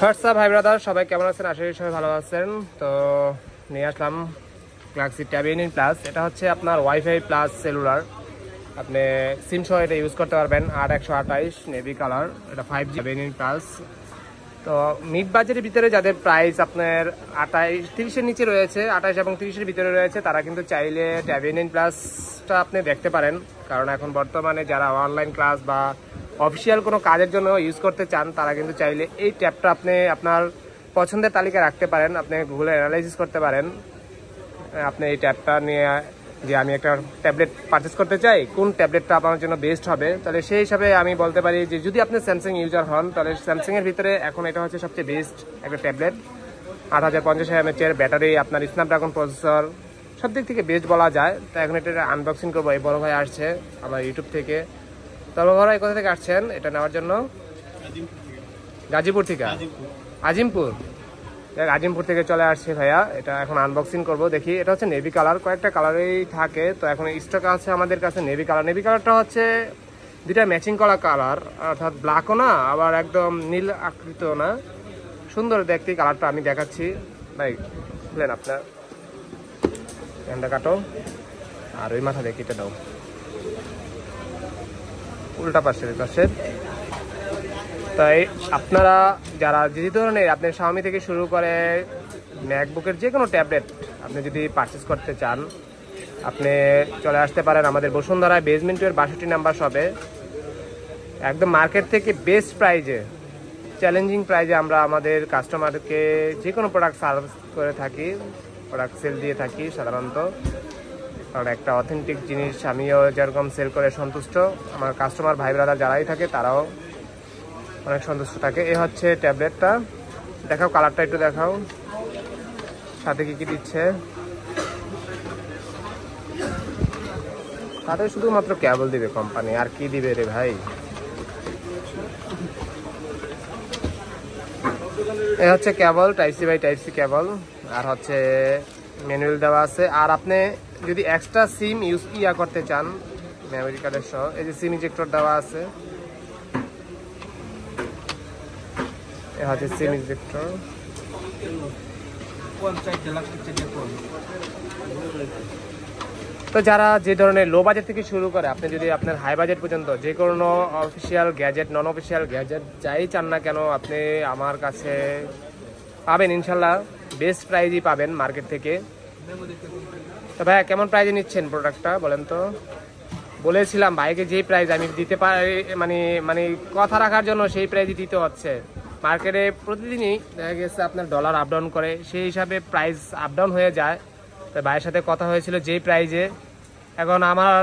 WhatsApp ভাই brother, সবাই কেমন আছেন? আশা করি সবাই ভালো আছেন। তো নিয়ে আসলাম গ্যালাক্সি ট্যাব A9 প্লাস। এটা হচ্ছে আপনার ওয়াইফাই প্লাস সেলুলার, আপনি সিম সহ এটা ইউজ করতে পারবেন। 8128 নেভি কালার, এটা 5G A9 প্লাস। তো মিড বাজেটের ভিতরে যাদের প্রাইস আপনার 28-30-এর নিচে রয়েছে, 28 এবং 30-এর ভিতরে রয়েছে, তারা কিন্তু চাইলে ট্যাব A9 প্লাসটা আপনি দেখতে পারেন। কারণ এখন বর্তমানে যারা অনলাইন ক্লাস বা অফিসিয়াল কোনো কাজের জন্য ইউজ করতে চান, তারা কিন্তু চাইলে এই ট্যাবটা আপনি আপনার পছন্দের তালিকায় রাখতে পারেন। আপনি গুগলে অ্যানালাইসিস করতে পারেন আপনি এই ট্যাবটা নিয়ে, যে আমি একটা ট্যাবলেট পারচেস করতে চাই, কোন ট্যাবলেটটা আপনার জন্য বেস্ট হবে। তাহলে সেই হিসাবে আমি বলতে পারি যে যদি আপনি স্যামসাং ইউজার হন, তাহলে স্যামসাংয়ের ভিতরে এখন এটা হচ্ছে সবচেয়ে বেস্ট একটা ট্যাবলেট। 8050 mAh ব্যাটারি, আপনার স্ন্যাপড্রাগন প্রসেসর, সব দিক থেকে বেস্ট বলা যায়। তো এখন এটা আনবক্সিং করবো। এই বড় ভাই আসছে আমার ইউটিউব থেকে। তবে বড় ভাই কোথা থেকে আসছেন এটা নেওয়ার জন্য? গাজীপুর থেকে। আজিমপুর থেকে চলে আসছে ভাইয়া। এটা এখন আনবক্সিং করব, দেখি। এটা হচ্ছে নেভি কালার, কয়েকটা কালারেই থাকে। তো এখন স্টক আছে আমাদের কাছে নেভি কালার। নেভি কালারটা হচ্ছে দুইটা ম্যাচিং করা কালার, অর্থাৎ ব্ল্যাকও না আবার একদম নীল আকৃত না, সুন্দর দেখতে কালারটা। আমি দেখাচ্ছি ভাই, বুঝলেন? আপনার হ্যান্ডটা কাটো আর ওই মাথা দেখি, এটা দাও উল্টা পাশে। তাই আপনারা যারা যে ধরনের আপনার Xiaomi থেকে শুরু করে ম্যাকবুকের যে কোনো ট্যাবলেট আপনি যদি পারচেস করতে চান, আপনি চলে আসতে পারেন আমাদের বসুন্ধরা বেসমেন্ট 62 নাম্বার শপে। একদম মার্কেট থেকে বেস্ট প্রাইজে, চ্যালেঞ্জিং প্রাইজে আমরা আমাদের কাস্টমারকে যে কোনো প্রোডাক্ট সার্ভিস করে থাকি, প্রোডাক্ট সেল দিয়ে থাকি সাধারণত। কারণ একটা অথেন্টিক জিনিস আমিও যেরকম সেল করে সন্তুষ্ট, আমার কাস্টমার ভাই ব্রাদার যারাই থাকে তারাও অনেক সন্তুষ্ট থাকে। এ হচ্ছে ট্যাবলেটটা, দেখাও কালারটা একটু দেখাও, সাথে কি কি দিচ্ছে। সাথে শুধুমাত্র কেবল দিবে কোম্পানি, আর কি দিবে রে ভাই? এ হচ্ছে cable, type C by type C cable, আর হচ্ছে ম্যানুয়াল দেওয়া আছে। আর আপনি যদি এক্সট্রা সিম ইউজ করতে চান মেমোরি কার্ডের সহ, এই যে সিম ইজেক্টর দেওয়া আছে। হচ্ছে সিম ইজেক্টর। তো যারা যে ধরনের লো বাজেট থেকে শুরু করে, আপনি যদি আপনার হাই বাজেট পর্যন্ত যে কোনো অফিসিয়াল গ্যাজেট, নন অফিসিয়াল গ্যাজেট যাই চান না কেন, আপনি আমার কাছে পাবেন ইনশাল্লাহ। বেস্ট প্রাইজই পাবেন মার্কেট থেকে। তো ভাইয়া কেমন প্রাইজে নিচ্ছেন প্রোডাক্টটা বলেন তো? বলেছিলাম ভাইকে যেই প্রাইস আমি দিতে পারি, মানে কথা রাখার জন্য সেই প্রাইজই দিতে হচ্ছে। মার্কেটে প্রতিদিনই দেখা গেছে আপনার ডলার আপ ডাউন করে, সেই হিসাবে প্রাইস আপ ডাউন হয়ে যায়। তো ভাইয়ের সাথে কথা হয়েছিল যেই প্রাইজে, এখন আমার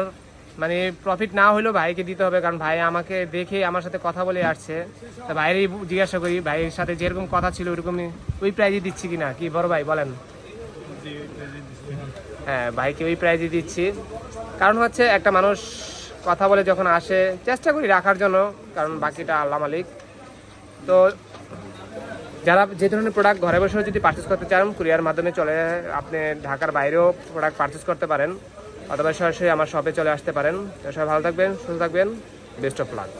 মানে প্রফিট না হলেও ভাইকে দিতে হবে, কারণ ভাই আমাকে দেখে আমার সাথে কথা বলে আসছে। তো ভাইয়েরই জিজ্ঞাসা করি, ভাইয়ের সাথে যেরকম কথা ছিল ওইরকমই ওই প্রাইজই দিচ্ছি কিনা, কি বড় ভাই বলেন? হ্যাঁ, ভাইকে ওই প্রাইজই দিচ্ছি। কারণ হচ্ছে একটা মানুষ কথা বলে যখন আসে, চেষ্টা করি রাখার জন্য, কারণ বাকিটা আল্লাহ মালিক। তো যারা যে ধরনের প্রোডাক্ট ঘরে বসে যদি পারচেস করতে চান, কুরিয়ার মাধ্যমে চলে আপনি ঢাকার বাইরেও প্রোডাক্ট পারচেস করতে পারেন, অথবা সরাসরি আমার শপে চলে আসতে পারেন। সবাই ভালো থাকবেন, সুস্থ থাকবেন, বেস্ট অফ লাক।